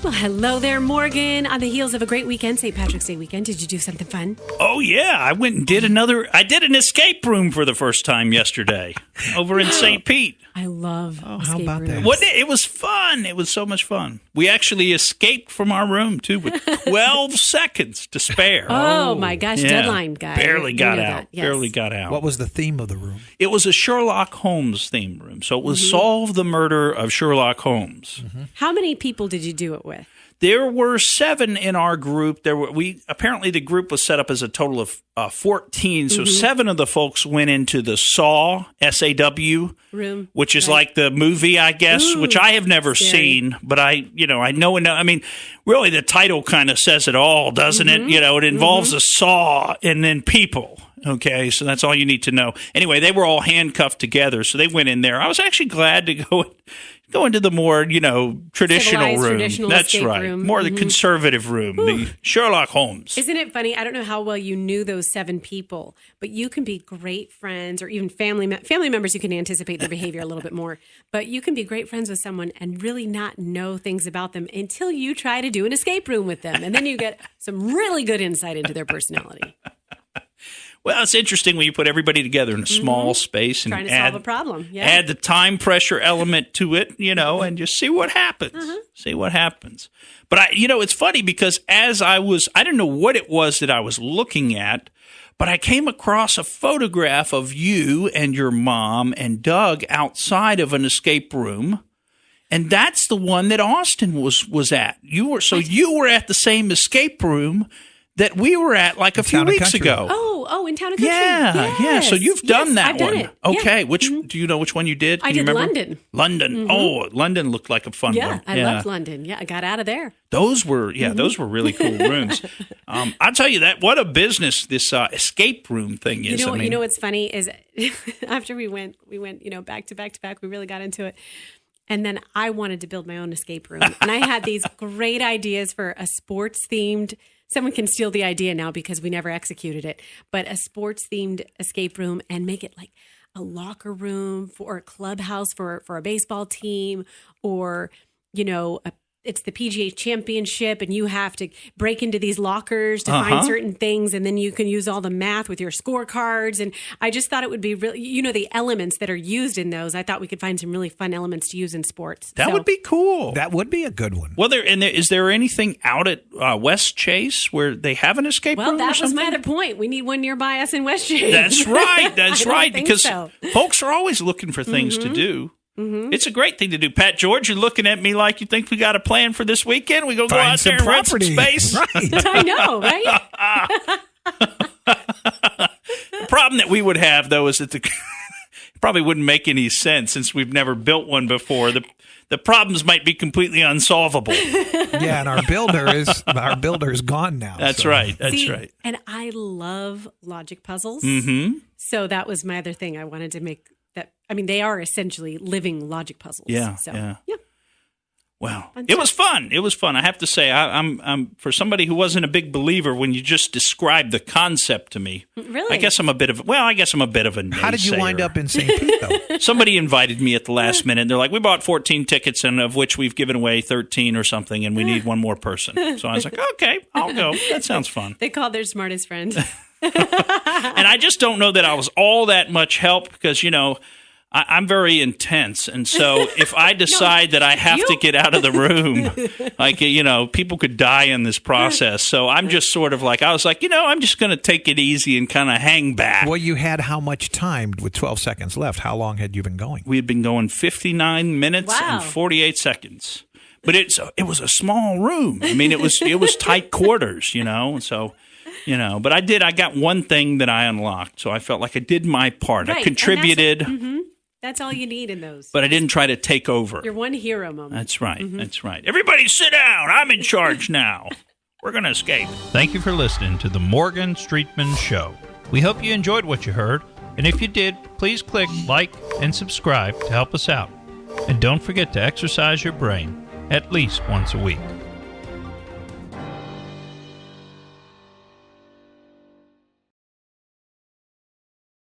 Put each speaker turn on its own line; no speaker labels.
Well, hello there, Morgan. On the heels of a great weekend, St. Patrick's Day weekend, did you do something fun?
Oh, yeah. I went and did an escape room for the first time yesterday over in St. Pete.
I love escape
about
rooms.
that?
It was fun. It was so much fun. We actually escaped from our room, too, with 12 seconds to spare.
Oh, my gosh.
Yeah.
Deadline, guy.
Barely got
You know
out.
that. Yes.
Barely got out.
What was the theme of the room?
It was a Sherlock Holmes theme room. So it was Solve the Murder of Sherlock Holmes.
How many people did you do it with?
There were 7 in our group. Apparently the group was set up as a total of 14. So 7 of the folks went into the SAW, S-A-W,
room,
which is like the movie, I guess,
Ooh,
which I have never
scary.
seen, but I know. I mean, really, the title kind of says it all, doesn't it? It involves a saw and then people. Okay, so that's all you need to know. Anyway, they were all handcuffed together, so they went in there. I was actually glad to go into the more, traditional
Civilized,
room.
traditional
That's
escape
right.
room.
More the conservative room, the Sherlock Holmes.
Isn't it funny? I don't know how well you knew those 7 people, but you can be great friends or even family members. You can anticipate their behavior a little bit more, but you can be great friends with someone and really not know things about them until you try to do an escape room with them. And then you get some really good insight into their personality.
Well, it's interesting when you put everybody together in a small space and
Trying to solve a problem. Yeah.
add the time pressure element to it, and just see what happens. See what happens. But it's funny because I didn't know what it was that I was looking at, but I came across a photograph of you and your mom and Doug outside of an escape room. And that's the one that Austin was at. You were at the same escape room that we were at like a few weeks ago.
Oh, in Town and Country.
Yeah.
Yes.
So you've done that
I've
one.
done it.
Okay.
Yeah.
Do you know which one you did? Can
I
you
did
remember?
London.
London. Oh, London looked like a fun
Yeah,
one.
I loved London. Yeah, I got out of there.
Those were really cool rooms. I'll tell you what a business this escape room thing is.
You know what's funny is after we went, back to back. We really got into it. And then I wanted to build my own escape room. And I had these great ideas for a sports-themed. Someone can steal the idea now because we never executed it. But a sports-themed escape room and make it like a locker room or a clubhouse for a baseball team or, it's the PGA Championship and you have to break into these lockers to find certain things. And then you can use all the math with your scorecards. And I just thought it would be really, the elements that are used in those. I thought we could find some really fun elements to use in sports.
That would be cool.
That would be a good one.
Well, is there anything out at West Chase where they have an escape room?
Well, that
or
was
something?
my other point. We need one nearby us in West Chase.
That's right. That's right. Because
so.
folks are always looking for things to do. It's a great thing to do. Pat George, you're looking at me like you think we got a plan for this weekend. We go out there and rent some space.
Right.
I know, right?
The problem that we would have, though, is that it probably wouldn't make any sense since we've never built one before. The problems might be completely unsolvable.
Yeah, and our builder is gone now.
That's
so.
right. That's
See,
right.
And I love logic puzzles.
Mm-hmm.
So that was my other thing. I wanted to make that. I mean, they are essentially living logic puzzles.
Yeah.
So,
yeah.
yeah.
Well, it was fun. It was fun. I have to say, I'm for somebody who wasn't a big believer when you just described the concept to me.
Really?
I guess I'm a bit of a naysayer.
How did you wind up in St. Pete, though?
Somebody invited me at the last minute. They're like, we bought 14 tickets, and of which we've given away 13 or something, and we need one more person. So I was like, okay, I'll go. That sounds fun.
They called their smartest friend.
And I just don't know that I was all that much help because, I'm very intense. And so if I decide that I have to get out of the room, people could die in this process. So I'm just sort of like, I was like, I'm just going to take it easy and kind of hang back.
Well, you had how much time with 12 seconds left? How long had you been going?
We had been going 59 minutes and 48 seconds. But it was a small room. I mean, it was tight quarters, So, but I got one thing that I unlocked. So I felt like I did my part.
Right.
I contributed.
That's all you need in those.
But I didn't try to take over.
Your one hero moment.
That's right. That's right. Everybody sit down. I'm in charge now. We're going to escape. Thank you for listening to the Morgan Streetman Show. We hope you enjoyed what you heard. And if you did, please click like and subscribe to help us out. And don't forget to exercise your brain at least once a week.